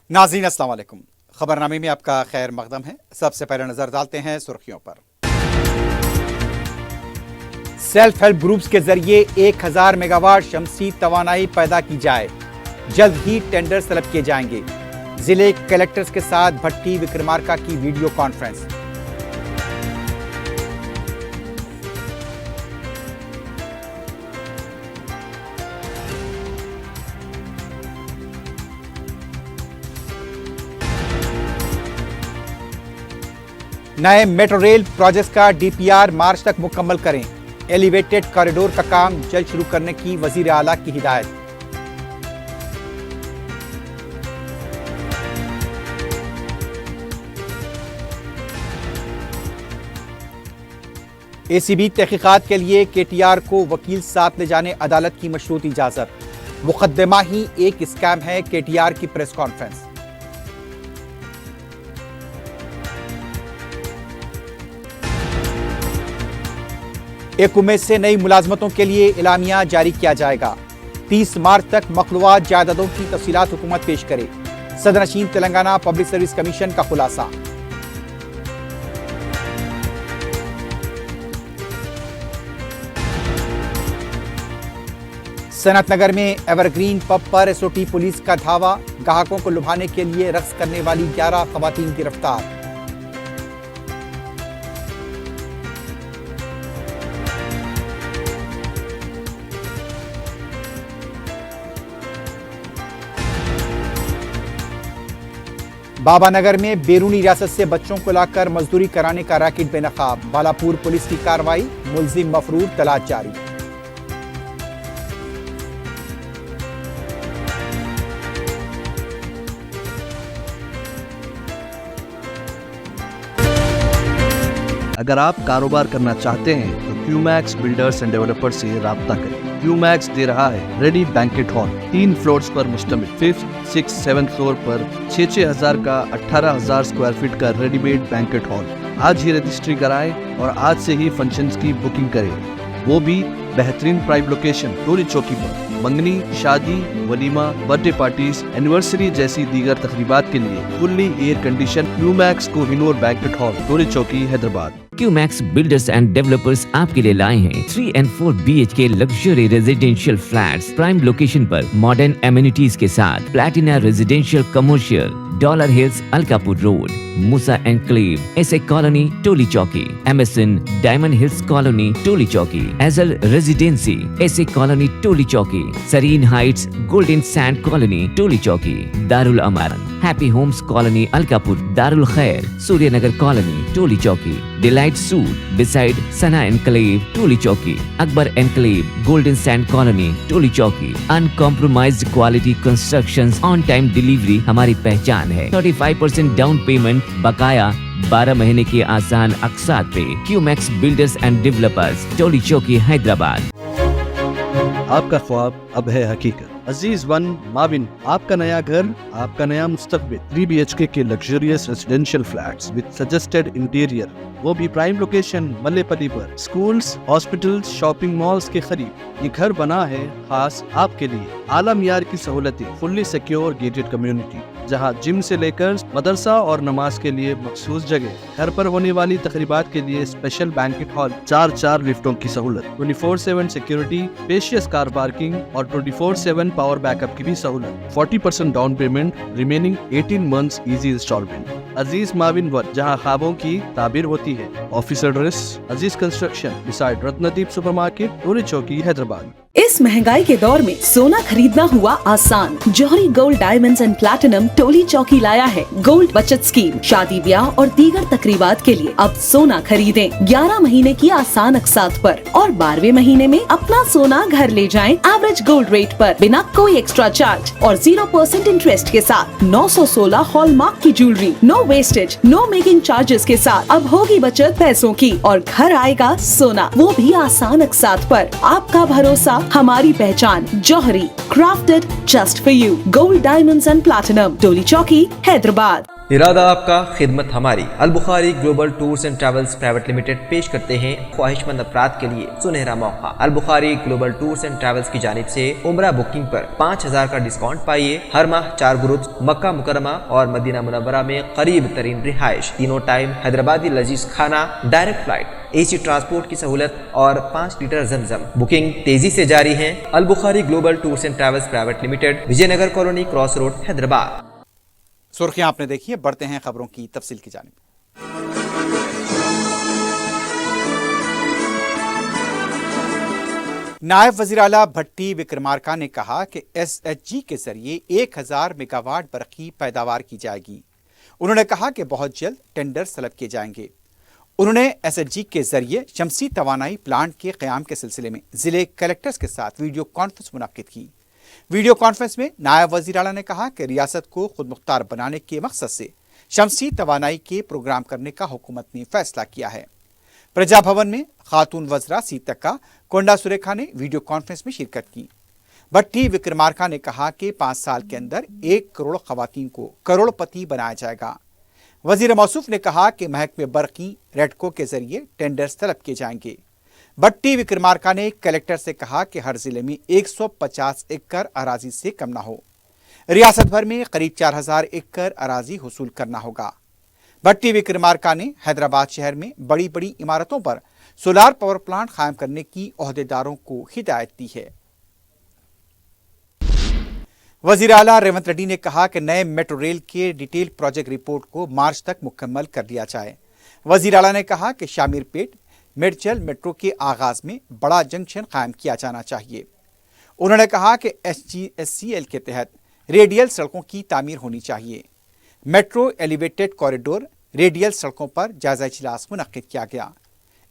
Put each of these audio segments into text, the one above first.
ناظرین السلام علیکم، خبرنامے میں آپ کا خیر مقدم ہے۔ سب سے پہلے نظر ڈالتے ہیں سرخیوں پر۔ سیلف ہیلپ گروپس کے ذریعے 1000 میگا واٹ شمسی توانائی پیدا کی جائے، جلد ہی ٹینڈرز طلب کیے جائیں گے۔ ضلع کلکٹرز کے ساتھ بھٹی وکرمارکا کی ویڈیو کانفرنس۔ نئے میٹرو ریل پروجیکٹس کا ڈی پی آر مارچ تک مکمل کریں، ایلیویٹڈ کاریڈور کا کام جلد شروع کرنے کی وزیر اعلیٰ کی ہدایت۔ اے سی بی تحقیقات کے لیے کے ٹی آر کو وکیل ساتھ لے جانے عدالت کی مشروط اجازت، مقدمہ ہی ایک اسکیم ہے، کے ٹی آر کی پریس کانفرنس۔ ایک امید سے نئی ملازمتوں کے لیے اعلامیہ جاری کیا جائے گا۔ 30 مارچ تک مخلوعات جائیدادوں کی تفصیلات حکومت پیش کرے، صدرنشین تلنگانہ پبلک سروس کمیشن کا خلاصہ۔ صنعت نگر میں ایور گرین پب پر ایس او ٹی پولیس کا دھاوا، گاہکوں کو لبھانے کے لیے رقص کرنے والی 11 خواتین گرفتار۔ بابا نگر میں بیرونی ریاست سے بچوں کو لا کر مزدوری کرانے کا ریکٹ بے نقاب، بالاپور پولیس کی کارروائی، ملزم مفرور تلاش جاری۔ اگر آپ کاروبار کرنا چاہتے ہیں تو کیو میکس بلڈرز اینڈ ڈیولپر سے رابطہ کریں۔ کیو میکس دے رہا ہے ریڈی بینکٹ ہال، 3 فلورز پر مشتمل، 5th 6th 7th فلور پر 6,000 کا 18,000 اسکوائر فٹ کا ریڈی میڈ بینکٹ ہال۔ آج ہی رجسٹری کرائیں اور آج سے ہی فنکشنز کی بکنگ کریں، وہ بھی بہترین پرائم لوکیشن ٹوری چوکی پر۔ منگنی، شادی، ولیمہ، برتھ ڈے پارٹیز، اینیورسری جیسی دیگر تقریبات کے لیے fully air condition Qmax Kohinoor banquet hall, Toli Chowki, Hyderabad. Qmax builders and developers آپ کے لیے لائے ہیں 3 and 4 BHK luxury residential flats, prime location پر، ماڈرن ایمینٹیز کے ساتھ، Platina residential commercial, Dollar Hills Alkapur road, Moosa enclave, S A colony Toli Chowki, MSN diamond hills colony Toli Chowki, ایزل residency S A colony Toli Chowki, Sareen heights golden sand colony Toli Chowki, Darulamar, happy homes colony Alkapur, Darulkhair, Surya Nagar colony Toli Chowki, delight suite beside Sana enclave Toli Chowki, Akbar enclave golden sand colony Toli Chowki. Uncompromised quality constructions, on time delivery ہماری پہچان ہے۔ 35% down payment, بقایا 12 مہینے کے آسان اقساط پہ۔ کیو Max builders and developers, Toli Chowki, Hyderabad. آپ کا خواب اب ہے حقیقت۔ عزیز ون ماون، آپ کا نیا گھر، آپ کا نیا مستقبل۔ 3 BHK کے luxurious residential flats with suggested interior, وہ بھی پرائم لوکیشن ملے پلی پر، سکولز، ہاسپٹلز، شاپنگ مالز کے قریب۔ یہ گھر بنا ہے خاص آپ کے لیے، اعلیٰ معیار کی سہولتیں، فلی سیکیور گیٹڈ کمیونٹی، جہاں جم سے لے کر مدرسہ اور نماز کے لیے مخصوص جگہ، گھر پر ہونے والی تقریبات کے لیے اسپیشل بینکٹ ہال، 4 لفٹوں کی سہولت، 24/7 سیکیورٹی، اسپیشیس کار پارکنگ اور 24/7 پاور بیک اپ کی بھی سہولت۔ 40% down payment, remaining 18 months easy instalment. Aziz ماون ون، جہاں خوابوں کی تعبیر ہوتی ہے۔ Office address Aziz construction beside Ratnadeep supermarket, Toli Chowki, Hyderabad. اس مہنگائی کے دور میں سونا خریدنا ہوا آسان۔ جوہری gold diamonds and platinum Toli Chowki لایا ہے گولڈ بچت اسکیم۔ شادی بیاہ اور دیگر تقریبات کے لیے اب سونا خریدیں 11 مہینے کی آسان اقساط پر، اور 12ویں مہینے میں اپنا سونا گھر لے جائیں ایوریج گولڈ ریٹ پر، بنا کوئی ایکسٹرا چارج اور 0% انٹرسٹ کے ساتھ۔ 916 ہال مارک کی جیولری، نو ویسٹیج، نو میکنگ چارجز کے ساتھ۔ اب ہوگی بچت پیسوں کی اور گھر آئے گا سونا، وہ بھی آسان اقساط پر۔ آپ کا بھروسہ، ہماری پہچان، جوہری، crafted just for you, gold diamonds and platinum, Toli Chowki, Hyderabad. ارادہ آپ کا، خدمت ہماری۔ Albukhari global tours and travels private limited پیش کرتے ہیں خواہش مند افراد کے لیے سنہرا موقع۔ البخاری گلوبل ٹورز اینڈ ٹریولز کی جانب سے عمرہ بکنگ پر 5000 کا ڈسکاؤنٹ پائیے۔ ہر ماہ 4 گروپس مکہ مکرمہ اور مدینہ منورہ میں قریب ترین رہائش، تینوں ٹائم حیدرآبادی لذیذ کھانا، ڈائریکٹ فلائٹ، اے سی ٹرانسپورٹ کی سہولت اور 5 لیٹر زمزم۔ بکنگ تیزی سے جاری ہے۔ Albukhari global tours and travels private limited, Vijay Nagar colony, cross road, Hyderabad. سرخیاں آپ نے دیکھی ہیں، بڑھتے ہیں خبروں کی تفصیل کی جانب۔ نائب وزیر اعلیٰ بھٹی وکرمارکا نے کہا کہ ایس ایچ جی کے ذریعے 1000 میگا واٹ برقی پیداوار کی جائے گی۔ انہوں نے کہا کہ بہت جلد ٹینڈر طلب کیے جائیں گے۔ انہوں نے ایس ایچ جی کے ذریعے شمسی توانائی پلانٹ کے قیام کے سلسلے میں ضلع کلکٹرز کے ساتھ ویڈیو کانفرنس منعقد کی۔ ویڈیو کانفرنس میں نائب وزیر اعلیٰ نے کہا کہ ریاست کو خود مختار بنانے کے مقصد سے شمسی توانائی کے پروگرام کرنے کا حکومت نے فیصلہ کیا ہے۔ پرجا بھون میں خاتون وزراء سیتکا کونڈا سریکھا نے ویڈیو کانفرنس میں شرکت کی۔ بھٹی وکرمارکا نے کہا کہ 5 سال کے اندر 1 کروڑ خواتین کو کروڑ پتی بنایا جائے گا۔ وزیر موصوف نے کہا کہ محکمہ برقی ریڈکو کے ذریعے ٹینڈرز طلب کیے جائیں گے۔ بھٹی وکرمارکا نے کلکٹر سے کہا کہ ہر ضلع میں 150 ایکڑ اراضی سے کم نہ ہو۔ ریاست بھر میں قریب 4000 ایکڑ اراضی حصول کرنا ہوگا۔ بھٹی وکرمارکا نے حیدرآباد شہر میں بڑی بڑی عمارتوں پر سولار پاور پلانٹ قائم کرنے کی عہدیداروں کو ہدایت دی ہے۔ وزیر اعلیٰ ریونت ریڈی نے کہا کہ نئے میٹرو ریل کے ڈیٹیل پروجیکٹ رپورٹ کو مارچ تک مکمل کر لیا جائے۔ وزیر اعلیٰ نے کہا کہ شامیر پیٹ میڈچل میٹرو کے آغاز میں بڑا جنکشن قائم کیا جانا چاہیے۔ انہوں نے کہا کہ ایس سی ایل کے تحت ریڈیل سڑکوں کی تعمیر ہونی چاہیے۔ میٹرو ایلیویٹڈ کوریڈور ریڈیل سڑکوں پر جائزہ اجلاس منعقد کیا گیا۔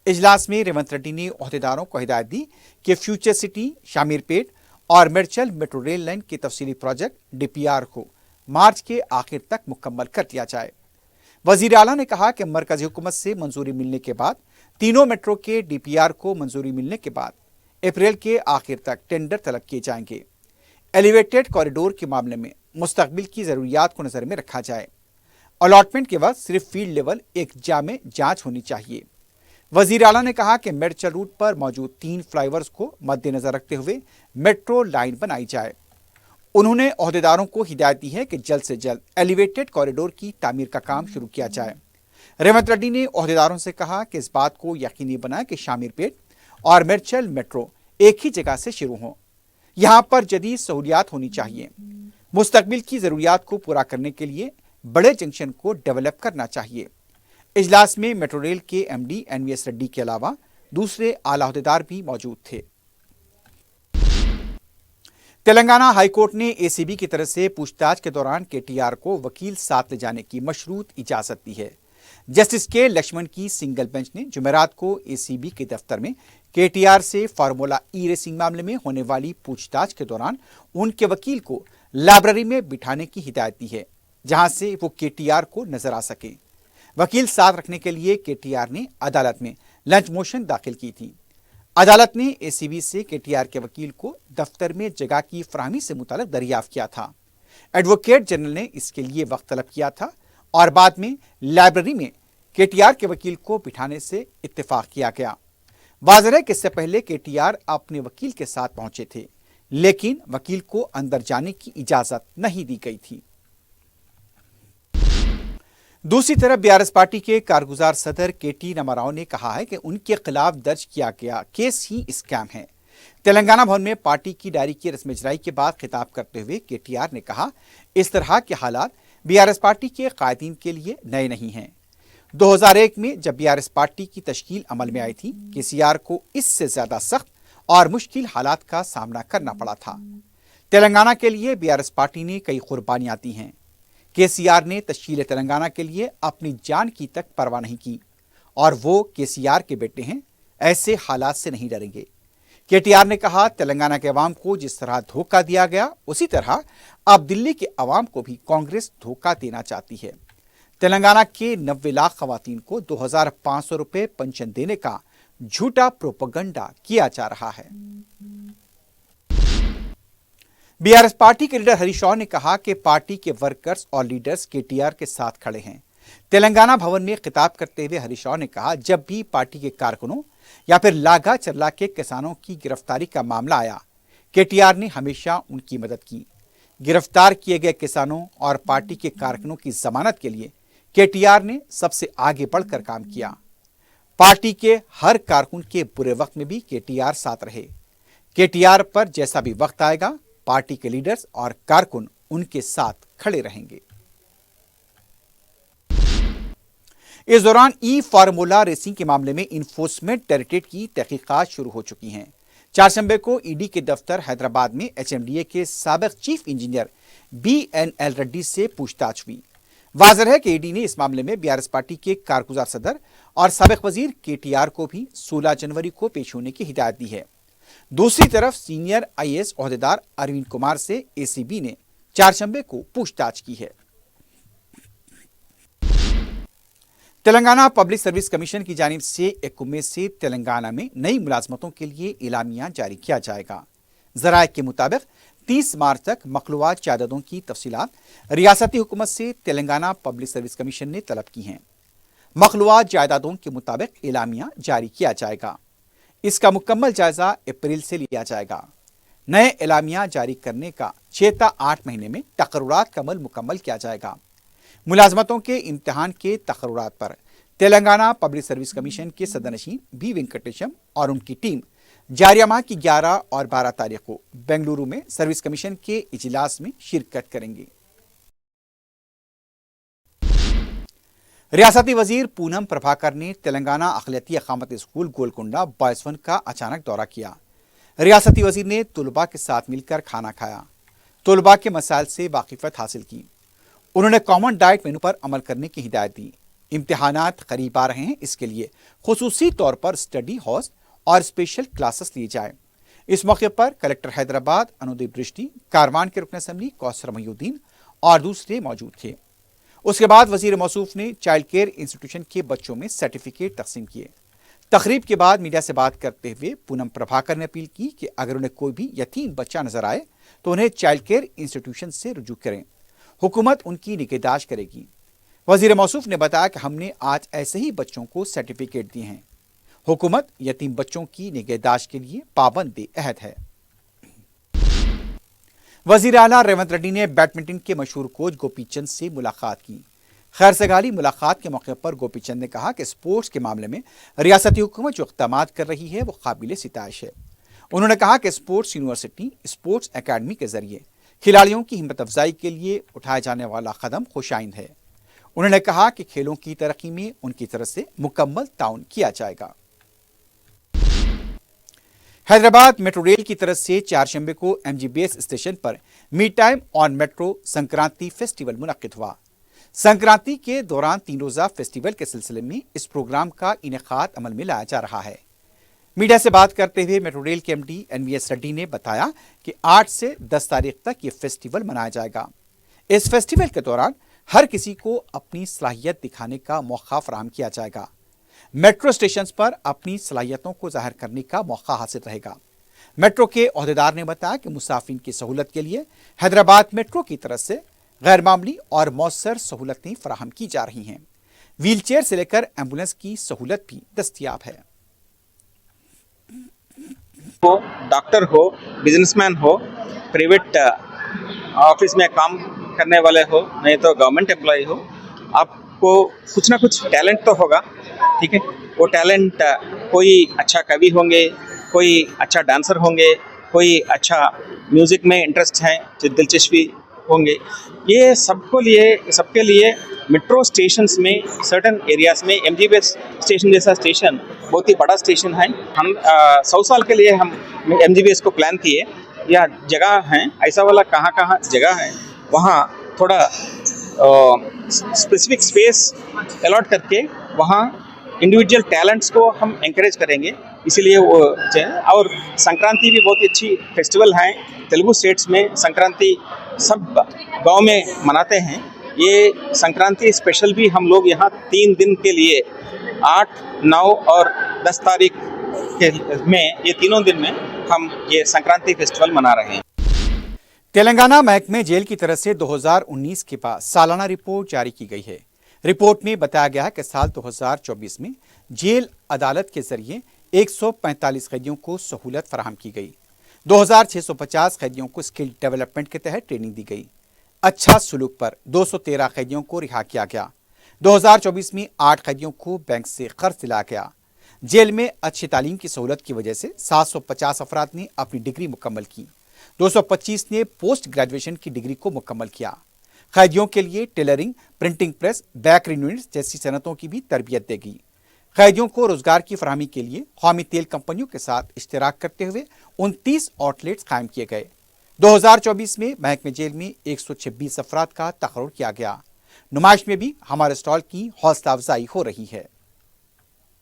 اجلاس میں ریونت ریڈی نے عہدیداروں کو ہدایت دی کہ فیوچر سٹی، شامیر پیٹ اور میڈچل میٹرو ریل لائن کے تفصیلی پروجیکٹ ڈی پی آر کو مارچ کے آخر تک مکمل کر دیا جائے۔ وزیر اعلیٰ نے کہا کہ مرکزی حکومت سے منظوری ملنے کے بعد تینوں میٹرو کے ڈی پی آر کو منظوری ملنے کے بعد اپریل کے آخر تک ٹینڈر طلب کیے جائیں گے۔ ایلیویٹڈ کوریڈور کے معاملے میں مستقبل کی ضروریات کو نظر میں رکھا جائے۔ الاٹمنٹ کے وقت صرف فیلڈ لیول ایک جامع جانچ ہونی چاہیے۔ وزیر اعلیٰ نے کہا کہ میڈچل روٹ پر موجود 3 فلائی اوورز کو مد نظر رکھتے ہوئے میٹرو لائن بنائی جائے۔ انہوں نے عہدیداروں کو ہدایت دی ہے کہ جلد سے جلد ایلیویٹڈ کوریڈور کی تعمیر کا کام شروع کیا جائے۔ ریونت ریڈی نے عہدیداروں سے کہا کہ اس بات کو یقینی بنائیں کہ شامیر پیٹ اور میڈچل میٹرو ایک ہی جگہ سے شروع ہوں۔ یہاں پر جدید سہولیات ہونی چاہیے۔ مستقبل کی ضروریات کو پورا کرنے کے لیے بڑے جنکشن کو ڈیولپ کرنا چاہیے۔ اجلاس میں میٹرو ریل کے M D N V S ready کے علاوہ دوسرے اعلیٰ عہدیدار بھی موجود تھے۔ تلنگانہ ہائی کورٹ نے اے سی بی کی طرف سے پوچھ تاچھ کے دوران کے ٹی آر کو وکیل ساتھ لے جانے کی مشروط اجازت دی ہے۔ جسٹس کے لکشمن کی سنگل بینچ نے جمعرات کو اے سی بی کے دفتر میں کے ٹی آر سے فارمولا ای ریسنگ معاملے میں ہونے والی پوچھ تاچھ کے دوران ان کے وکیل کو لائبریری میں بٹھانے کی ہدایت دی ہے، جہاں سے وہ کے ٹی آر کو نظر آ سکے۔ وکیل ساتھ رکھنے کے لیے کے ٹی آر نے عدالت میں لنچ موشن داخل کی تھی۔ عدالت نے اے سی بی سے کے ٹی آر کے وکیل کو دفتر میں جگہ کی فراہمی سے متعلق دریافت کیا تھا۔ ایڈوکیٹ جنرل نے اس کے لیے وقت طلب کیا تھا اور بعد میں لائبریری میں کے ٹی آر کے وکیل کو بٹھانے سے اتفاق کیا گیا۔ واضح ہے کہ اس سے پہلے کے ٹی آر اپنے وکیل کے ساتھ پہنچے تھے، لیکن وکیل کو اندر جانے کی اجازت نہیں دی گئی تھی۔ دوسری طرف بی آر ایس پارٹی کے کارگزار صدر کے ٹی راماراؤ نے کہا ہے کہ ان کے خلاف درج کیا گیا کیس ہی اسکیم ہے۔ تلنگانہ بھون میں پارٹی کی ڈائری کی رسم اجرائی کے بعد خطاب کرتے ہوئے کے ٹی آر نے کہا اس طرح کے حالات بی آر ایس پارٹی کے قائدین کے لیے نئے نہیں ہیں۔ 2001 میں جب بی آر ایس پارٹی کی تشکیل عمل میں آئی تھی، کے سی آر کو اس سے زیادہ سخت اور مشکل حالات کا سامنا کرنا پڑا تھا۔ تلنگانہ کے لیے بی آر ایس پارٹی نے کئی قربانیاں دی ہیں۔ کے سی آر نے تشکیل تلنگانہ کے لیے اپنی جان کی تک پرواہ نہیں کی، اور وہ کے سی آر کے بیٹے ہیں، ایسے حالات سے نہیں ڈریں گے۔ کے ٹی آر نے کہا تلنگانہ کے عوام کو جس طرح دھوکہ دیا گیا، اسی طرح اب دلی کے عوام کو بھی کانگریس دھوکہ دینا چاہتی ہے۔ تلنگانہ کے 90 لاکھ خواتین کو 2500 روپے پنشن دینے کا جھوٹا پروپیگنڈا کیا جا رہا ہے۔ बीआरएस पार्टी के लीडर हरीश राव ने कहा कि पार्टी के वर्कर्स और लीडर्स केटीआर के साथ खड़े हैं। तेलंगाना भवन में खिताब करते हुए हरीश राव ने कहा, जब भी पार्टी के कारकुनों या फिर लागा चरला के किसानों की गिरफ्तारी का मामला आया, केटीआर ने हमेशा उनकी मदद की। गिरफ्तार किए गए किसानों और पार्टी के कारकुनों की जमानत के लिए केटीआर ने सबसे आगे बढ़कर काम किया। पार्टी के हर कारकुन के बुरे वक्त में भी केटीआर साथ रहे। केटीआर पर जैसा भी वक्त आएगा, पार्टी के लीडर्स और कारकुन उनके साथ खड़े रहेंगे। इस दौरान ई फार्मूला रेसिंग के मामले में इन्फोर्समेंट डायरेक्टरेट की तहकीकात शुरू हो चुकी हैं। 4 सितंबर को ईडी के दफ्तर हैदराबाद में एचएमडीए के साबिक चीफ इंजीनियर बीएनएल रेड्डी से पूछताछ हुई। वाज़ेह है कि ईडी ने इस मामले में बीआरएस पार्टी के कारगुजार सदर और साबिक वजीर केटीआर को भी 16 जनवरी को पेश होने की हिदायत दी है। दूसरी तरफ सीनियर आईएएस ओहदेदार अरविंद कुमार से एसीबी ने 4 सितंबर को पूछताछ की है। तेलंगाना पब्लिक सर्विस कमीशन की जानिब से 1 मई से तेलंगाना में नई मुलाजमतों के लिए एलामिया जारी किया जाएगा। ज़राए के मुताबिक 30 मार्च तक मखलूआत जायदादों की तफसीलात रियासती हुकूमत से तेलंगाना पब्लिक सर्विस कमीशन ने तलब की हैं। मखलूआत जायदादों के मुताबिक एलामिया जारी किया जाएगा। इसका मुकम्मल जायजा अप्रैल से लिया जाएगा। नए एलामिया जारी करने का 6 से 8 महीने में तकर्रुरात का अमल मुकम्मल किया जाएगा। मुलाजमतों के इम्तिहान के तकर्रुरात पर तेलंगाना पब्लिक सर्विस कमीशन के सदरनशीन बी वेंकटेशम और उनकी टीम जारिया माह की 11 और 12 तारीख को बेंगलुरु में सर्विस कमीशन के इजलास में शिरकत करेंगे। रियासती वजीर पूनम प्रभाकर ने तेलंगाना अखिलती अकामत स्कूल गोलकुंडा बॉयज वन का अचानक दौरा किया। रियासती वजीर ने तुलबा के साथ मिलकर खाना खाया, तुलबा के मसाइल से वाकिफत हासिल की। उन्होंने कॉमन डाइट मेनू पर अमल करने की हिदायत दी। इम्तिहानात करीब आ रहे हैं, इसके लिए खुसूसी तौर पर स्टडी हॉल्स और स्पेशल क्लासेस लिए जाए। इस मौके पर कलेक्टर हैदराबाद अनुदीप दृष्टि, कारवान के रुकन असेंबली कौसर महीउद्दीन और दूसरे मौजूद थे। उसके बाद वजीर मौसूफ ने चाइल्ड केयर इंस्टीट्यूशन के बच्चों में सर्टिफिकेट तकसीम किए। तकरीब के बाद मीडिया से बात करते हुए पूनम प्रभाकर ने अपील की कि अगर उन्हें कोई भी यतीम बच्चा नजर आए तो उन्हें चाइल्ड केयर इंस्टीट्यूशन से रुजू करें। हुकूमत उनकी निगहदाश्त करेगी। वजीर मौसूफ ने बताया कि हमने आज ऐसे ही बच्चों को सर्टिफिकेट दिए हैं। हुकूमत यतीम बच्चों की निगहदाश्त के लिए पाबंद अहद है। वजीर आला रेवंत रेड्डी ने बैडमिंटन के मशहूर कोच गोपीचंद से मुलाकात की। खैर सगाली मुलाकात के मौके पर गोपीचंद ने कहा कि स्पोर्ट्स के मामले में रियासती हुकूमत जो इक़दामात कर रही है वो काबिल सिताइश है। उन्होंने कहा कि स्पोर्ट्स यूनिवर्सिटी, स्पोर्ट्स एकेडमी के जरिए खिलाड़ियों की हिम्मत अफजाई के लिए उठाया जाने वाला कदम खुशाइंद है। उन्होंने कहा कि खेलों की तरक्की में उनकी तरफ से मुकम्मल ताउन किया जाएगा। हैदराबाद मेट्रो रेल की तरफ से 4 सितंबर को एमजीबीएस स्टेशन पर me time on metro Sankranti festival मुनक्किद हुआ। संक्रांति के दौरान 3 रोजा फेस्टिवल के सिलसिले में इस प्रोग्राम का इनेकाद अमल में लाया जा रहा है। मीडिया से बात करते हुए मेट्रो रेल के एमडी एनवीएस रेड्डी ने बताया कि 8 से 10 तारीख तक ये फेस्टिवल मनाया जाएगा। इस फेस्टिवल के दौरान हर किसी को अपनी सलाहियत दिखाने का मौका फराहम किया जाएगा। मेट्रो स्टेशन पर अपनी सलाहियतों को जाहिर करने का मौका हासिल रहेगा। मेट्रो के ओहदेदार ने बताया कि मुसाफिर की सहूलत के लिए हैदराबाद मेट्रो की तरफ से गैर मामूली और मौसर सहूलतें फराहम की जा रही हैं। व्हील चेयर से लेकर एम्बुलेंस की सहूलत भी दस्तयाब है। हो, डॉक्टर हो, बिजनेसमैन हो, प्राइवेट ऑफिस में काम करने वाले हो, नहीं तो गवर्नमेंट एम्प्लॉय हो, आपको कुछ ना कुछ टैलेंट तो होगा, ठीक है। वो टैलेंट कोई अच्छा कवि होंगे, कोई अच्छा डांसर होंगे, कोई अच्छा म्यूजिक में इंटरेस्ट है, दिलचस्पी होंगे। ये सबके लिए मेट्रो स्टेशंस में सर्टन एरियाज में एमजीबीएस स्टेशन जैसा स्टेशन बहुत ही बड़ा स्टेशन है। हम 100 साल के लिए हम एमजीबीएस को प्लान किए। या जगह हैं ऐसा वाला कहाँ जगह है वहाँ थोड़ा स्पेसिफिक स्पेस अलॉट करके वहाँ इंडिविजुअल टैलेंट्स को हम एंकरेज करेंगे। इसीलिए वो और संक्रांति भी बहुत ही अच्छी फेस्टिवल है। तेलुगु स्टेट्स में संक्रांति सब गांव में मनाते हैं। ये संक्रांति स्पेशल भी हम लोग यहाँ 3 दिन के लिए 8, 9 और 10 तारीख में ये तीनों दिन में हम ये संक्रांति फेस्टिवल मना रहे हैं। तेलंगाना महकमे जेल की तरफ से 2019 के बाद सालाना रिपोर्ट जारी की गई है। रिपोर्ट में बताया गया है कि साल 2024 में जेल अदालत के जरिए 145 कैदियों को सहूलत फराहम की गई। 2650 कैदियों को स्किल डेवलपमेंट के तहत ट्रेनिंग दी गई। अच्छा सुलूक पर 213 कैदियों को रिहा किया गया। 2024 में 8 कैदियों को बैंक से कर्ज दिलाया गया। जेल में अच्छी तालीम की सहूलत की वजह से 750 अफराद ने अपनी डिग्री मुकम्मल की। 225 ने पोस्ट ग्रेजुएशन की डिग्री को मुकम्मल किया। कैदियों के लिए tailoring, printing press, bakery units जैसी सनतों की भी तरबियत देगी। कैदियों को रोजगार की फराहमी के लिए कौमी तेल कंपनियों के साथ इश्तराक करते हुए 29 आउटलेट्स कायम किए गए। 2024 में महकमे जेल में 126 अफराद का तकर्रुर किया गया। नुमाइश में भी हमारे स्टॉल की हौसला अफजाई हो रही है।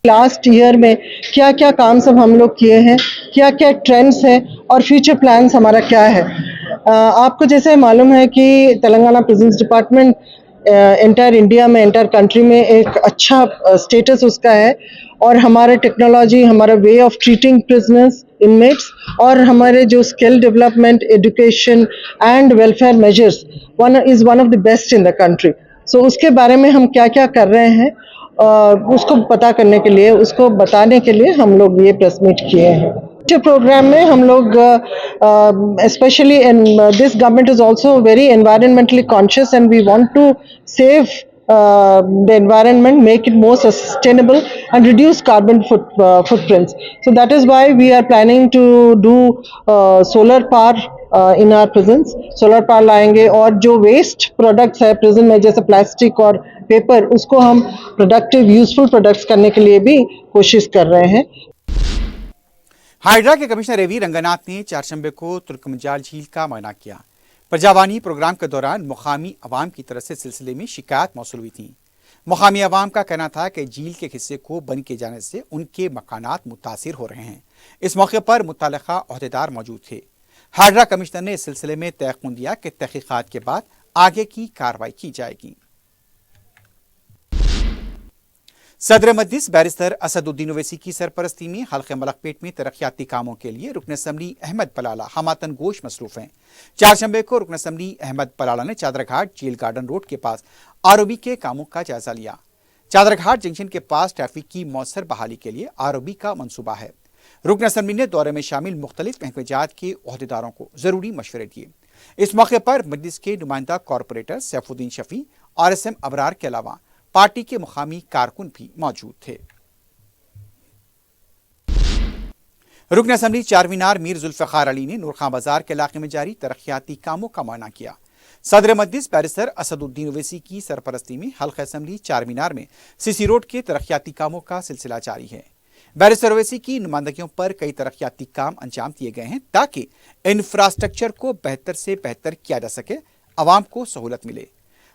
लास्ट ईयर में क्या क्या काम सब हम लोग किए हैं, क्या क्या ट्रेंड्स हैं और फ्यूचर प्लान्स हमारा क्या है। आपको जैसे मालूम है कि Telangana prisons department entire India में, एंटायर कंट्री में एक अच्छा स्टेटस उसका है और हमारे टेक्नोलॉजी, हमारा way of treating prisoners, inmates और हमारे जो skill development, education and welfare measures one of the best in the country. So उसके बारे में हम क्या क्या कर रहे हैं उसको पता करने के लिए, उसको बताने के लिए हम लोग ये प्रेस मीट किए हैं। प्रोग्राम में हम लोग especially in this government is also very environmentally conscious and we want to save the environment, make it more sustainable and reduce carbon footprints. So that is why we are planning to do solar power in our prisons. Solar power लाएंगे और जो waste products है prison में जैसे plastic और paper, उसको हम productive useful products करने के लिए भी कोशिश कर रहे हैं। हाइड्रा के कमिश्नर रवि रंगनाथ ने चारशंबे को तुर्कमंजाल झील का मुआयना किया। प्रजावानी प्रोग्राम के दौरान मुकामी अवाम की तरफ से सिलसिले में शिकायत मौसूल हुई थी। मुकामी अवाम का कहना था कि झील के हिस्से को बंद किए जाने से उनके मकानात मुतासिर हो रहे हैं। इस मौके पर मुतल्लिका ओहदेदार मौजूद थे। हाइड्रा कमिश्नर ने इस सिलसिले में तयक़ुन दिया कि तहक़ीक़ात के बाद आगे की कार्रवाई की जाएगी। सदर मजलिस बैरिस्टर असदुद्दीन ओवैसी की सरपरस्ती में हल्के मलकपेट में तरक्याती कामों के लिए रुकन असम्बली अहमद पलाला हमातन गोश मसरूफ हैं। चारशंबे को रुकन असम्बली अहमद पलाला ने चादरघाट जेल गार्डन रोड के पास आरओबी के कामों का जायजा लिया। चादरघाट जंक्शन के पास ट्रैफिक की मौसर बहाली के लिए आरओबी का मंसूबा है। रुकन असम्बली ने दौरे में शामिल मुख्तलिफ महकमेजात के ओहदेदारों को जरूरी मशवरे दिए। इस मौके पर मजलिस के नुमाइंदा कॉरपोरेटर सैफुद्दीन शफी, RSM अबरार के अलावा पार्टी के मुकामी कारकुन भी मौजूद थे। रुकन असम्बली चारमीनार मीर जुल्फ़िकार अली ने नूरखां बाजार के इलाके में जारी तरक्याती कामों का मुआयना किया। सदर मजलिस बैरिस्टर असदुद्दीन ओवैसी की सरपरस्ती में हल्का असम्बली चारमीनार में सीसी रोड के तरक्याती कामों का सिलसिला जारी है। बैरिस्टर ओवैसी की नुमाइंदगियों पर कई तरक्याती काम अंजाम दिए गए हैं ताकि इंफ्रास्ट्रक्चर को बेहतर से बेहतर किया जा सके, आवाम को सहूलत मिले।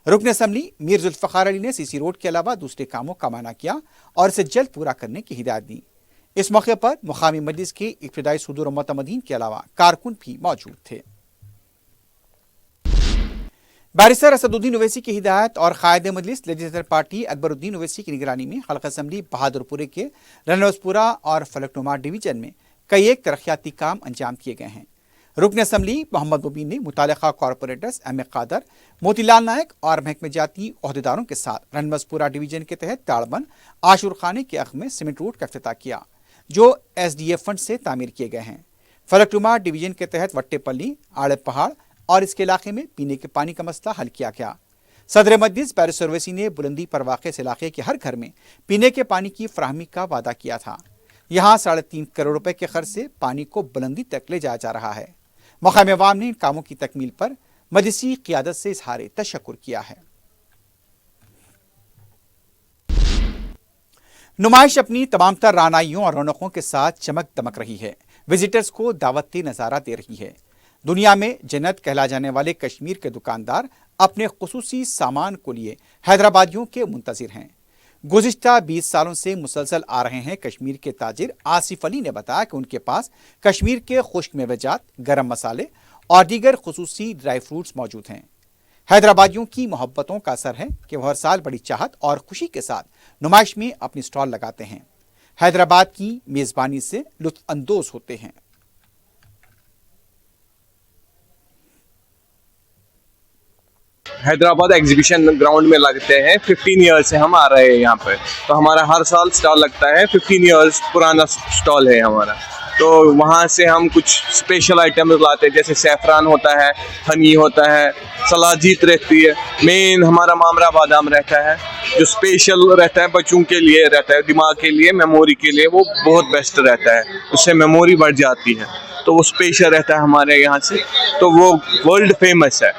रुकन असम्बली मीर जुल्फ़िकार अली ने सीसी रोड के अलावा दूसरे कामों का मुआयना किया और इसे जल्द पूरा करने की हिदायत दी। इस मौके पर मुकामी मजलिस के इब्तिदाई सदूर और मुतमदीन के अलावा कारकुन भी मौजूद थे। बैरिस्टर असदुद्दीन ओवैसी की हिदायत और कायद मजलिस लेजिस्लेटिव पार्टी अकबरुद्दीन ओवैसी की निगरानी में हल्का असम्बली बहादुरपुरे के रनवसपुरा और फलकनुमा डिवीजन में कई एक तरक्याती काम अंजाम दिए गए हैं। रुकन असम्बली मोहम्मद मुबीन ने मुतालिका corporators M A Qadar, Motilal Naik और महकमे जाती ओहदेदारों के साथ रनवसपुरा डिवीजन के तहत ताड़बंद आशुर खाने के अख में सीमेंट रोड का इफ्तिताह किया, जो SDF फंड से तामीर किए गए हैं। फलकनुमा डिवीजन के तहत वट्टेपल्ली, आड़े पहाड़ और इसके इलाके में पीने के पानी का मसला हल किया गया। सदर मजलिस बैरिस्टर ओवैसी ने बुलंदी पर वाक़ इस इलाके के हर घर में पीने के पानी की फराहमी का वादा किया था। यहाँ 3.5 करोड़ रुपए के खर्च से पानी को बुलंदी तक ले जाया जा रहा है। मुकामी अवाम ने इन कामों की तकमील पर मजलिसी क़ियादत से इज़हार तशक्कुर किया है। नुमाइश अपनी तमाम तर रानाइयों और रौनकों के साथ चमक दमक रही है, विजिटर्स को दावती नज़ारा दे रही है। दुनिया में जन्नत कहला जाने वाले कश्मीर के दुकानदार अपने खुसूसी सामान को लिए हैदराबादियों के मुंतज़िर हैं। गुज़िश्ता 20 सालों से मुसलसल आ रहे हैं कश्मीर के ताजिर आसिफ अली ने बताया कि उनके पास कश्मीर के खुश्क मेवेजात, गरम मसाले और दीगर खुसूसी ड्राई फ्रूट्स मौजूद हैं। हैदराबादियों की मोहब्बतों का असर है कि वह हर साल बड़ी चाहत और खुशी के साथ नुमाइश में अपनी स्टॉल लगाते हैं, हैदराबाद की मेज़बानी से लुत्फ़ अंदोज़ होते हैं। हैदराबाद एग्जीबिशन ग्राउंड में लगते हैं। 15 ईयर्स से हम आ रहे हैं यहाँ पे, तो हमारा हर साल स्टॉल लगता है। 15 ईयर्स पुराना स्टॉल है हमारा। तो वहाँ से हम कुछ स्पेशल आइटम्स लाते हैं, जैसे सैफरान होता है, हनी होता है, सलाजीत रहती है, मेन हमारा मामरा बादाम रहता है जो स्पेशल रहता है, बच्चों के लिए रहता है, दिमाग के लिए, मेमोरी के लिए वो बहुत बेस्ट रहता है, उससे मेमोरी बढ़ जाती है। तो वो स्पेशल रहता है हमारे यहाँ से, तो वो वर्ल्ड फेमस है।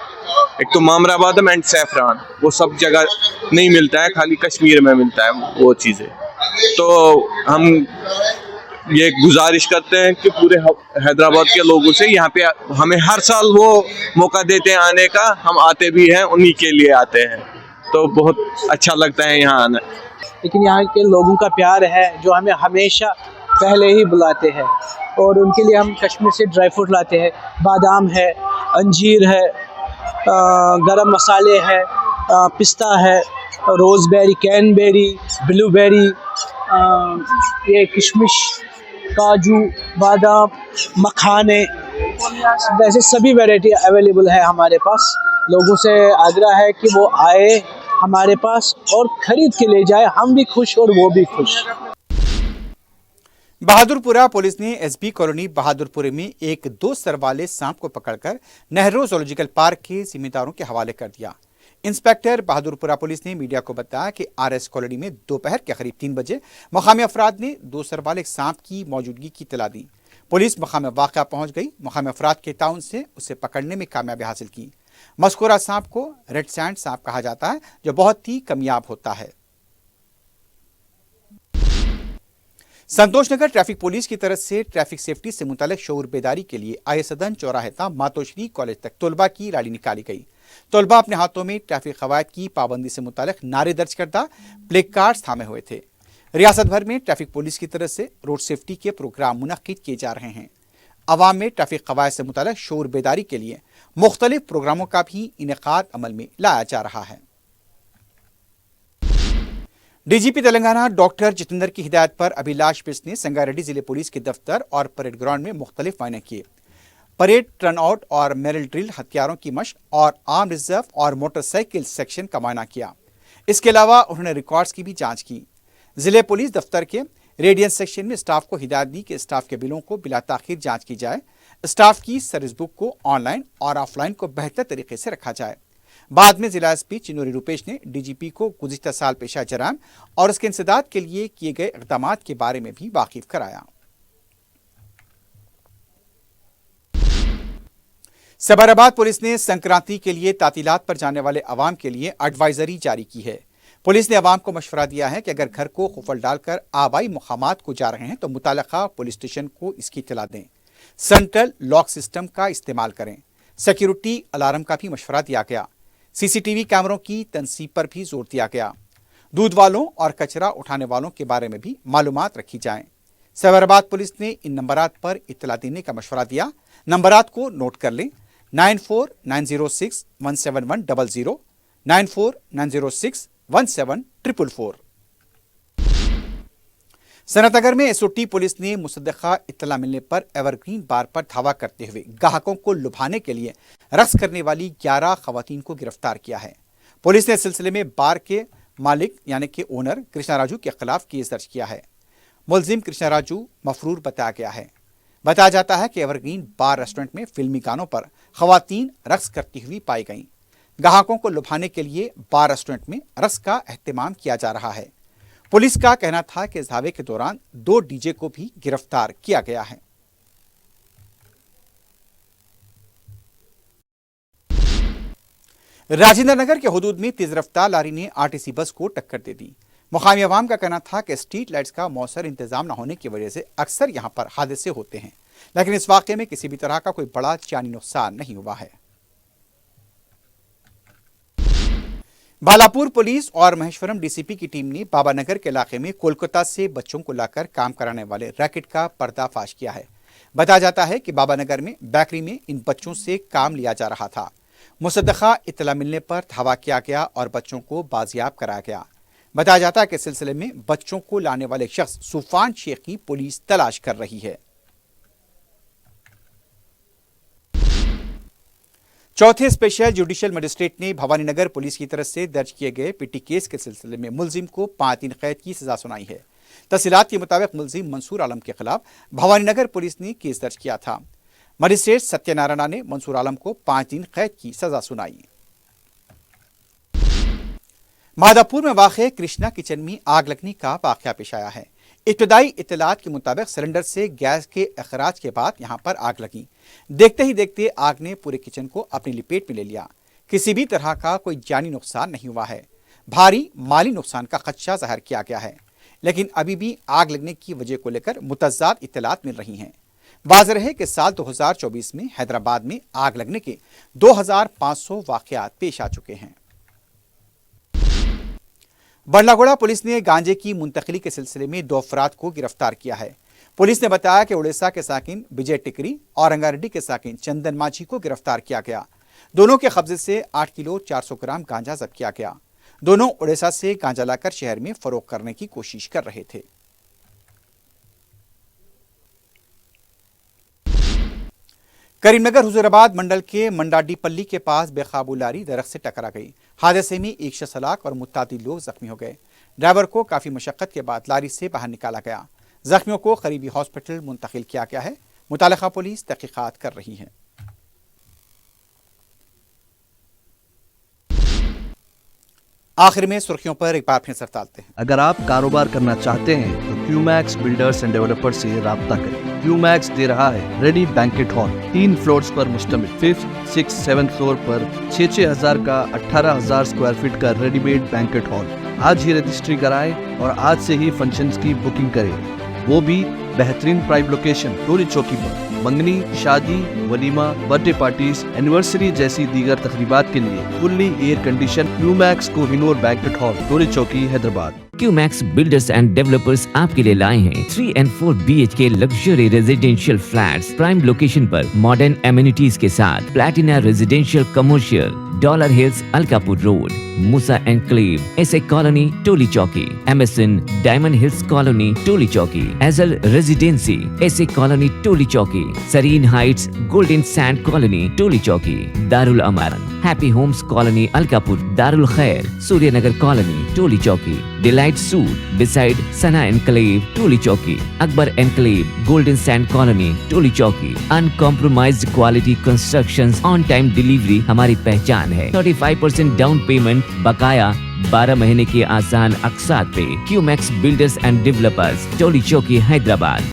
एक तो मामरा बादाम एंड सैफरान वो सब जगह नहीं मिलता है, खाली कश्मीर में मिलता है वो चीज़ें। तो हम ये गुजारिश करते हैं कि पूरे हैदराबाद के लोगों से, यहाँ पे हमें हर साल वो मौका देते हैं आने का, हम आते भी हैं, उन्हीं के लिए आते हैं, तो बहुत अच्छा लगता है यहाँ आना। लेकिन यहाँ के लोगों का प्यार है जो हमें हमेशा पहले ही बुलाते हैं, और उनके लिए हम कश्मीर से ड्राई फ्रूट लाते हैं। बादाम है, अंजीर है, गरम मसाले है, पिस्ता है, रोज़बेरी, कैनबेरी, ब्लूबेरी, ये किशमिश, काजू, बादाम, मखाने, वैसे सभी वैरायटी अवेलेबल है हमारे पास। लोगों से आग्रह है कि वो आए हमारे पास और ख़रीद के ले जाए, हम भी खुश और वो भी खुश। बहादुरपुरा पुलिस ने एसबी कॉलोनी बहादुरपुरे में एक 2 सर वाले सांप को पकड़कर नेहरू ज़ूलॉजिकल पार्क के जिम्मेदारों के हवाले कर दिया। इंस्पेक्टर बहादुरपुरा पुलिस ने मीडिया को बताया कि आरएस कॉलोनी में दोपहर के करीब 3 बजे मकामी अफराद ने 2 सर वाले सांप की मौजूदगी की इत्तला दी। पुलिस मकाम वाक़या पहुंच गई, मकामी अफराद के ताउन से उसे पकड़ने में कामयाबी हासिल की। मज़कूरा सांप को रेड सैंड सांप कहा जाता है, जो बहुत ही कामयाब होता है। संतोषनगर ट्रैफिक पुलिस की तरफ से ट्रैफिक सेफ्टी से मुतालिक शऊर बेदारी के लिए आए सदन चौराहे तक मातोश्री कॉलेज तक तलबा की रैली निकाली गई। तलबा अपने हाथों में ट्रैफिक कवायद की पाबंदी से मुतालिक नारे दर्ज करदा प्ले कार्ड्स थामे हुए थे। रियासत भर में ट्रैफिक पुलिस की तरफ से रोड सेफ्टी के प्रोग्राम मुनक्किद किए जा रहे हैं। अवाम में ट्रैफिक कवायद से मुतालिक शऊर बेदारी के लिए मुख्तलिफ प्रोग्रामों का भी इनेकाद अमल में लाया जा रहा है। डीजीपी तेलंगाना डॉक्टर जितेंद्र की हिदायत पर अभिलाष बिस्ट ने संगारेड्डी जिले पुलिस के दफ्तर और परेड ग्राउंड में मुख्तलिफ मायने किए। परेड, टर्न आउट और मेरल ड्रिल, हथियारों की मशक और आर्म रिजर्व और मोटरसाइकिल सेक्शन का मायना किया। इसके अलावा उन्होंने रिकॉर्ड्स की भी जांच की। जिले पुलिस दफ्तर के रेडियंस सेक्शन में स्टाफ को हिदायत दी कि स्टाफ के बिलों को बिला ताखिर जांच की जाए, स्टाफ की सर्विस बुक को ऑनलाइन और ऑफलाइन को बेहतर तरीके से रखा जाए। बाद में जिला एसपी चिन्नूरी रूपेश ने डीजीपी को गुज़िश्ता साल पेशा जराम और उसके इंसदाद के लिए किए गए इक़दाम के बारे में भी वाकिफ कराया। सबराबाद पुलिस ने संक्रांति के लिए तातीलात पर जाने वाले अवाम के लिए एडवाइजरी जारी की है। पुलिस ने अवाम को मशवरा दिया है कि अगर घर को खुफल डालकर आबाई मुकामात को जा रहे हैं तो मुताल्लिका पुलिस स्टेशन को इसकी इत्तला दें। सेंट्रल लॉक सिस्टम का इस्तेमाल करें। सिक्योरिटी अलार्म का भी मशवरा दिया गया। सीसीटीवी कैमरों की तनसीब पर भी जोर दिया गया। दूध वालों और कचरा उठाने वालों के बारे में भी मालूमात रखी जाएं। सबराबाद पुलिस ने इन नंबरात पर इत्तला देने का मशवरा दिया। नंबरात को नोट कर लें: 9490617100, 9490617444। सनतनगर में एसओटी पुलिस ने मुसद्दक़ा इत्तला मिलने पर एवरग्रीन बार पर धावा करते हुए ग्राहकों को लुभाने के लिए रक्स करने वाली 11 खवातीन को गिरफ्तार किया है। पुलिस ने इस सिलसिले में बार के मालिक यानी कि ओनर कृष्णा राजू के खिलाफ केस दर्ज किया है। मुलजिम कृष्णा राजू मफरूर बताया गया है। बताया जाता है कि एवरग्रीन बार रेस्टोरेंट में फिल्मी गानों पर खवातीन रक्स करती हुई पाई गईं। ग्राहकों को लुभाने के लिए बार रेस्टोरेंट में रक्स का एहतमाम किया जा रहा है। पुलिस का कहना था कि इस धावे के दौरान 2 डीजे को भी गिरफ्तार किया गया है। राजेंद्र नगर के हुदूद में तेज रफ्तार लारी ने आरटीसी बस को टक्कर दे दी। मुकामी अवाम का कहना था कि स्ट्रीट लाइट्स का मौसर इंतजाम न होने की वजह से अक्सर यहां पर हादसे होते हैं, लेकिन इस वाकये में किसी भी तरह का कोई बड़ा जानी नुकसान नहीं हुआ है। बालापुर पुलिस और महेश्वरम डीसीपी की टीम ने बाबानगर के इलाके में कोलकाता से बच्चों को लाकर काम कराने वाले रैकेट का पर्दाफाश किया है। बताया जाता है कि बाबानगर में बेकरी में इन बच्चों से काम लिया जा रहा था। मुसद्दक़ा इत्तला मिलने पर धावा किया गया और बच्चों को बाजियाब कराया गया। बताया जाता है कि इस सिलसिले में बच्चों को लाने वाले शख्स सुफान शेख की पुलिस तलाश कर रही है। चौथे स्पेशल जुडिशियल मजिस्ट्रेट ने भवानी नगर पुलिस की तरफ से दर्ज किए गए पिटी केस के सिलसिले में मुलजिम को 5 दिन कैद की सजा सुनाई है। तफसीलात के मुताबिक मुलजिम मंसूर आलम के खिलाफ भवानी नगर पुलिस ने केस दर्ज किया था। मजिस्ट्रेट सत्यनारायण ने मंसूर आलम को 5 दिन कैद की सजा सुनाई। माधापुर में वाक़ कृष्णा किचन में आग लगने का वाक़या पेश आया है। इब्तदाई इत्तलात के मुताबिक सिलेंडर से गैस के अखराज के बाद यहां पर आग लगी। देखते ही देखते आग ने पूरे किचन को अपनी लपेट में ले लिया। किसी भी तरह का कोई जानी नुकसान नहीं हुआ है। भारी माली नुकसान का खदशा ज़ाहिर किया गया है, लेकिन अभी भी आग लगने की वजह को लेकर मुतज़्ज़ाद इत्तलात मिल रही हैं। वाज़ेह है कि साल 2024 में हैदराबाद में आग लगने के 2500 वाक़यात पेश आ चुके हैं। बंडलागोड़ा पुलिस ने गांजे की मुंतकिली के सिलसिले में 2 अफराद को गिरफ्तार किया है। पुलिस ने बताया कि उड़ीसा के साकिन विजय टिकरी और रंगारेड्डी के साकिन चंदन माझी को गिरफ्तार किया गया। दोनों के कब्जे से 8 किलो 400 ग्राम गांजा जब्त किया गया। दोनों उड़ीसा से गांजा लाकर शहर में फरोख्त करने की कोशिश कर रहे थे। करीमनगर हुजूराबाद मंडल के मंडाडीपल्ली के पास बेकाबू लारी दरख्त से टकरा गई। हादसे में एक शख्स हलाक और मुत्तादिद लोग जख्मी हो गए। ड्राइवर को काफी मशक्कत के बाद लारी से बाहर निकाला गया। जख्मियों को करीबी हॉस्पिटल मुंतकिल किया गया है। मुतालिका पुलिस तहकीकात कर रही है। आखिर में सुर्खियों पर एक बार फिर नजर डालते हैं। अगर आप कारोबार करना चाहते हैं तो क्यूमैक्स बिल्डर्स एंड डेवलपर्स से राब्ता करें। क्यूमैक्स दे रहा है रेडी बैंकेट हॉल 3 फ्लोर्स पर मुश्तमिल। 5th, 6th, 7th फ्लोर पर 6,000 का 18,000 स्क्वायर फीट का रेडीमेड बैंकेट हॉल। आज ही रजिस्ट्री कराएं और आज से ही फंक्शंस की बुकिंग करें, वो भी बेहतरीन प्राइम लोकेशन टोली चौकी पर। मंगनी, शादी, वलीमा, बर्थडे पार्टीज, एनिवर्सरी जैसी दीगर तकरीबात के लिए fully air condition Qmax Kohinoor banquet hall Toli Chowki Hyderabad. Qmax builders and developers आपके लिए लाए हैं 3 and 4 BHK luxury residential flats prime location पर मॉडर्न एमिनिटीज के साथ। Platina residential commercial, Dollar Hills Alkapur road, Moosa enclave, SA colony Toli Chowki, MSN diamond hills colony Toli Chowki, एजल residency SA colony Toli Chowki, Sareen heights golden sand colony Toli Chowki, Darul Amaran happy homes colony Alkapur, Darul Khair Suryanagar colony Toli Chowki, delight suite beside Sana enclave Toli Chowki, Akbar enclave golden sand colony Toli Chowki. Uncompromised quality constructions, on time delivery हमारी पहचान है। 35% down payment, बकाया 12 महीने की आसान अक़सात पे। QMax builders and developers टोली चौकी हैदराबाद।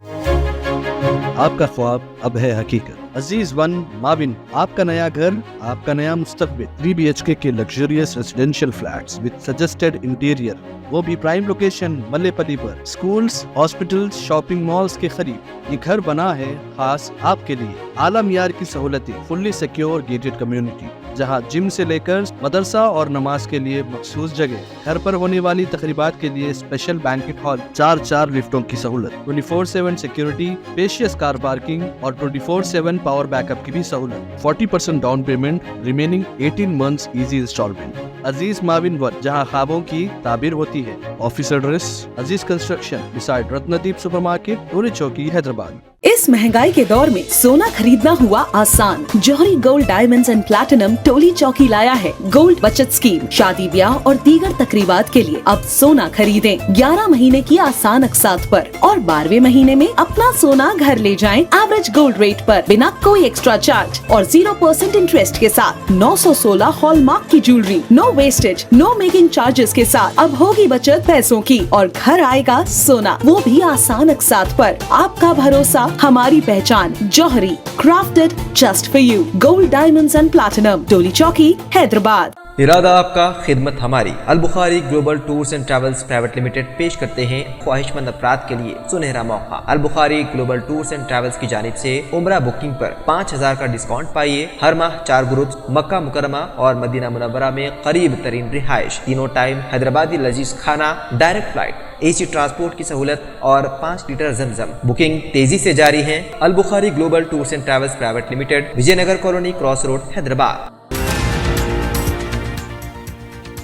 आपका ख्वाब अब है हकीकत। अजीज वन माविन, आपका नया घर, आपका नया मुस्तकबिल। 3 BHK के luxurious residential flats with suggested interior, वो भी प्राइम लोकेशन मल्लेपल्ली पर। स्कूल्स, हॉस्पिटल्स, शॉपिंग मॉल्स के करीब ये घर बना है खास आपके लिए। आला मियार की सहूलतें, फुल्ली सिक्योर गेटेड कम्युनिटी जहां जिम से लेकर मदरसा और नमाज के लिए मखसूस जगह। घर पर होने वाली तकरीबात के लिए स्पेशल बैंकेट हॉल, 4 लिफ्टों की सहूलत, 24/7 सिक्योरिटी, स्पेशियस कार पार्किंग और 24/7 पावर बैकअप की भी सहूलत। 40% down payment, remaining 18 months easy instalment. Aziz माविन वन, जहां ख्वाबों की ताबीर होती है। Office address Aziz construction beside Ratnadeep supermarket, Toli Chowki Hyderabad. इस महंगाई के दौर में सोना खरीदना हुआ आसान। जौहरी gold diamonds and platinum Toli चौकी लाया है गोल्ड बचत स्कीम। शादी ब्याह और दीगर तकरीबात के लिए अब सोना खरीदें 11 महीने की आसान अक़सात पर और 12वें महीने में अपना सोना घर ले जाएं एवरेज गोल्ड रेट पर, बिना कोई एक्स्ट्रा चार्ज और 0% इंटरेस्ट के साथ। 916 हॉलमार्क की jewellery, no wastage, no making charges के साथ। अब होगी बचत पैसों की और घर आएगा सोना, वो भी आसान अक़सात पर। आपका भरोसा, हमारी पहचान। Jauhari, crafted just for you. Gold diamonds and platinum, Toli Chowki Hyderabad. इरादा आपका, खिदमत हमारी। Al Bukhari global tours and travels private limited पेश करते हैं ख्वाहिशमंद अफराद के लिए सुनहरा मौका। Al Bukhari global tours and travels की जानिब से उम्रा बुकिंग पर 5,000 का डिस्काउंट पाइए। हर माह 4 ग्रुप्स मक्का मुकरमा और मदीना मुनव्वरा में करीब तरीन रिहाइश, तीनों टाइम हैदराबादी लजीज खाना, डायरेक्ट फ्लाइट, AC ट्रांसपोर्ट की सहूलत और 5 लीटर जमजम। बुकिंग तेजी से जारी है। Al Bukhari global tours and travels private limited, Vijaynagar colony, cross road, Hyderabad.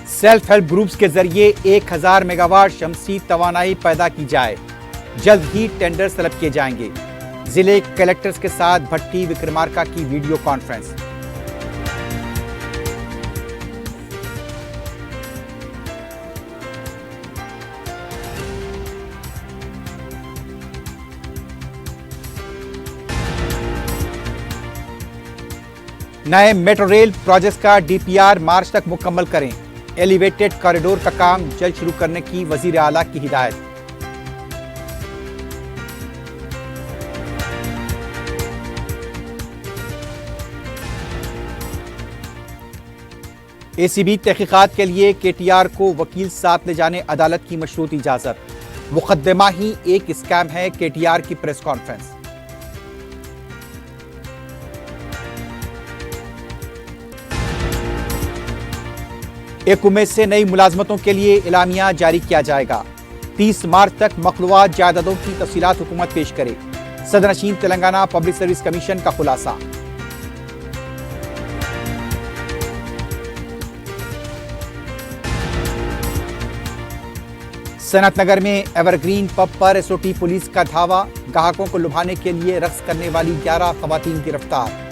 Self help groups के जरिए 1000 मेगावाट शमसी तवानाई पैदा की जाए। जल्द ही टेंडर तलब किए जाएंगे। जिले कलेक्टर्स के साथ भट्टी विक्रमार्का की वीडियो कॉन्फ्रेंस। नए मेट्रो रेल प्रोजेक्ट का DPR मार्च तक मुकम्मल करें। एलिवेटेड कॉरिडोर का काम जल्द शुरू करने की वजीर आला की हिदायत। ACB तहकीकात के लिए KTR को वकील साथ ले जाने अदालत की मशरूत इजाजत। मुकदमा ही एक स्कैम है, KTR की प्रेस कॉन्फ्रेंस। एक उम्मीद से नई मुलाजमतों के लिए एलामिया जारी किया जाएगा। 30 मार्च तक मखलूआत जायदादों की तफसीलात हुकूमत पेश करे। सदरनशीन तेलंगाना पब्लिक सर्विस कमीशन का खुलासा। सनत नगर में एवरग्रीन पब पर SOT पुलिस का धावा। ग्राहकों को लुभाने के लिए रक्स करने वाली 11 खवातीन गिरफ्तार।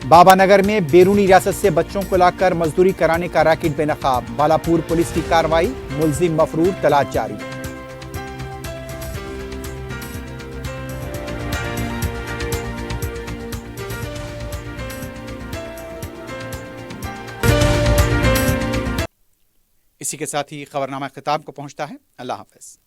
बाबा नगर में बैरूनी रियासत से बच्चों को लाकर मजदूरी कराने का रैकेट बेनकाब। बालापुर पुलिस की कार्रवाई, मुलजिम मफरूर तलाश जारी। इसी के साथ ही खबरनामा खिताब को पहुंचता है। अल्लाह हाफ़िज़।